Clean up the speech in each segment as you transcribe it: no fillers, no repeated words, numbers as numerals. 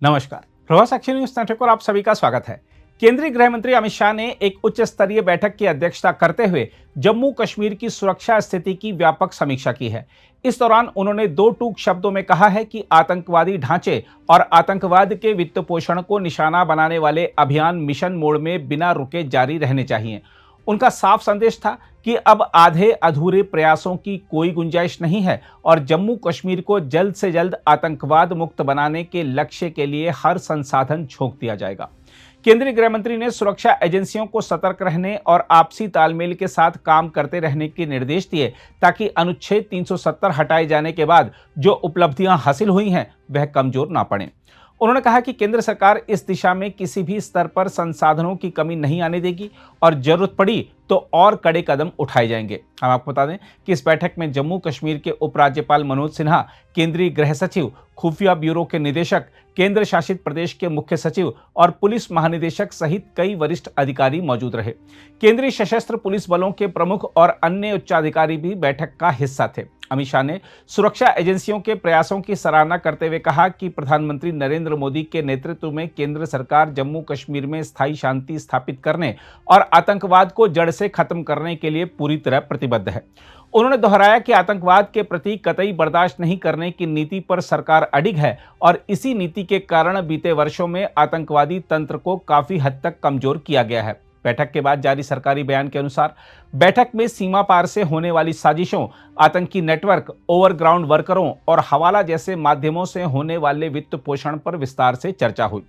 नमस्कार, Prabhas action news network पर आप सभी का स्वागत है। केंद्रीय गृह मंत्री अमित शाह ने एक उच्च स्तरीय बैठक की अध्यक्षता करते हुए जम्मू कश्मीर की सुरक्षा स्थिति की व्यापक समीक्षा की है। इस दौरान उन्होंने दो टूक शब्दों में कहा है कि आतंकवादी ढांचे और आतंकवाद के वित्त पोषण को निशाना बनाने वाले अभियान मिशन मोड में बिना रुके जारी रहने चाहिए। उनका साफ संदेश था कि अब आधे अधूरे प्रयासों की कोई गुंजाइश नहीं है और जम्मू कश्मीर को जल्द से जल्द आतंकवाद मुक्त बनाने के लक्ष्य के लिए हर संसाधन झोंक दिया जाएगा। केंद्रीय गृह मंत्री ने सुरक्षा एजेंसियों को सतर्क रहने और आपसी तालमेल के साथ काम करते रहने के निर्देश दिए ताकि अनुच्छेद 370 हटाए जाने के बाद जो उपलब्धियां हासिल हुई हैं वह कमजोर ना पड़े। उन्होंने कहा कि केंद्र सरकार इस दिशा में किसी भी स्तर पर संसाधनों की कमी नहीं आने देगी और जरूरत पड़ी तो और कड़े कदम उठाए जाएंगे। हम आपको बता दें कि इस बैठक में जम्मू कश्मीर के उपराज्यपाल मनोज सिन्हा, केंद्रीय गृह सचिव, खुफिया ब्यूरो के निदेशक, केंद्र शासित प्रदेश के मुख्य सचिव और पुलिस महानिदेशक सहित कई वरिष्ठ अधिकारी मौजूद रहे। केंद्रीय सशस्त्र पुलिस बलों के प्रमुख और अन्य उच्चाधिकारी भी बैठक का हिस्सा थे। अमित शाह ने सुरक्षा एजेंसियों के प्रयासों की सराहना करते हुए कहा कि प्रधानमंत्री नरेंद्र मोदी के नेतृत्व में केंद्र सरकार जम्मू कश्मीर में स्थायी शांति स्थापित करने और आतंकवाद को जड़ से खत्म करने के लिए पूरी तरह प्रतिबद्ध है। उन्होंने दोहराया कि आतंकवाद के प्रति कतई बर्दाश्त नहीं करने की नीति पर सरकार अडिग है और इसी नीति के कारण बीते वर्षों में आतंकवादी तंत्र को काफी हद तक कमजोर किया गया है। बैठक के बाद जारी सरकारी बयान के अनुसार बैठक में सीमा पार से होने वाली साजिशों, आतंकी नेटवर्क, ओवरग्राउंड वर्करों और हवाला जैसे माध्यमों से होने वाले वित्त पोषण पर विस्तार से चर्चा हुई।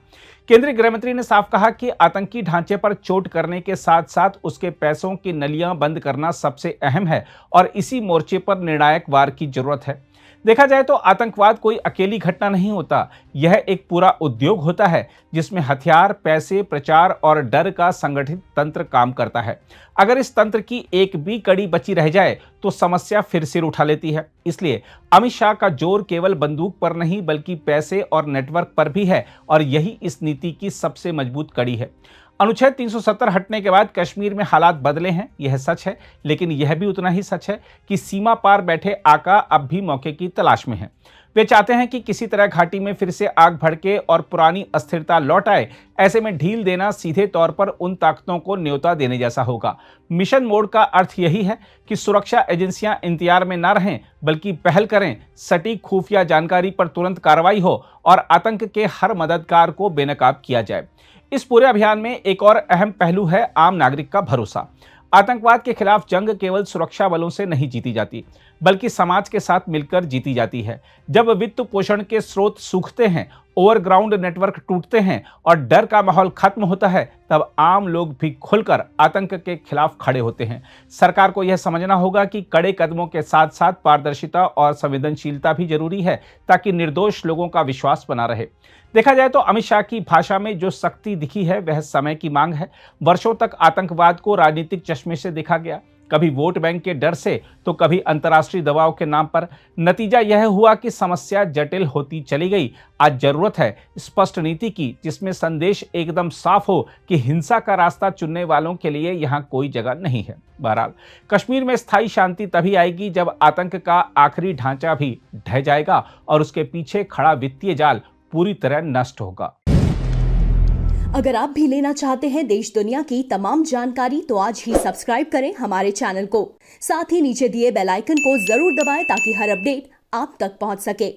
केंद्रीय गृह मंत्री ने साफ कहा कि आतंकी ढांचे पर चोट करने के साथ साथ उसके पैसों की नलियां बंद करना सबसे अहम है और इसी मोर्चे पर निर्णायक वार की जरूरत है। देखा जाए तो आतंकवाद कोई अकेली घटना नहीं होता, यह एक पूरा उद्योग होता है जिसमें हथियार, पैसे, प्रचार और डर का संगठित तंत्र काम करता है। अगर इस तंत्र की एक भी कड़ी बची रह जाए तो समस्या फिर सिर उठा लेती है। इसलिए अमित शाह का जोर केवल बंदूक पर नहीं बल्कि पैसे और नेटवर्क पर भी है और यही इस नीति की सबसे मजबूत कड़ी है। अनुच्छेद 370 हटने के बाद कश्मीर में हालात बदले हैं, यह सच है, लेकिन यह भी उतना ही सच है कि सीमा पार बैठे आका अब भी मौके की तलाश में हैं। वे चाहते हैं कि किसी तरह घाटी में फिर से आग भड़के और पुरानी अस्थिरता लौट आए। ऐसे में ढील देना सीधे तौर पर उन ताकतों को न्योता देने जैसा होगा। मिशन मोड का अर्थ यही है कि सुरक्षा एजेंसियां इंतजार में न रहें बल्कि पहल करें, सटीक खुफिया जानकारी पर तुरंत कार्रवाई हो और आतंक के हर मददगार को बेनकाब किया जाए। इस पूरे अभियान में एक और अहम पहलू है आम नागरिक का भरोसा। आतंकवाद के खिलाफ जंग केवल सुरक्षा बलों से नहीं जीती जाती बल्कि समाज के साथ मिलकर जीती जाती है। जब वित्त पोषण के स्रोत सूखते हैं, ओवरग्राउंड नेटवर्क टूटते हैं और डर का माहौल खत्म होता है तब आम लोग भी खुलकर आतंक के खिलाफ खड़े होते हैं। सरकार को यह समझना होगा कि कड़े कदमों के साथ साथ पारदर्शिता और संवेदनशीलता भी जरूरी है ताकि निर्दोष लोगों का विश्वास बना रहे। देखा जाए तो अमित शाह की भाषा में जो सख्ती दिखी है वह समय की मांग है। वर्षों तक आतंकवाद को राजनीतिक चश्मे से देखा गया, कभी वोट बैंक के डर से तो कभी अंतर्राष्ट्रीय दबाव के नाम पर। नतीजा यह हुआ कि समस्या जटिल होती चली गई। आज जरूरत है स्पष्ट नीति की जिसमें संदेश एकदम साफ हो कि हिंसा का रास्ता चुनने वालों के लिए यहाँ कोई जगह नहीं है। बहरहाल कश्मीर में स्थायी शांति तभी आएगी जब आतंक का आखिरी ढांचा भी ढह जाएगा और उसके पीछे खड़ा वित्तीय जाल पूरी तरह नष्ट होगा। अगर आप भी लेना चाहते हैं देश दुनिया की तमाम जानकारी तो आज ही सब्सक्राइब करें हमारे चैनल को। साथ ही नीचे दिए बेल आइकन को जरूर दबाएं ताकि हर अपडेट आप तक पहुंच सके।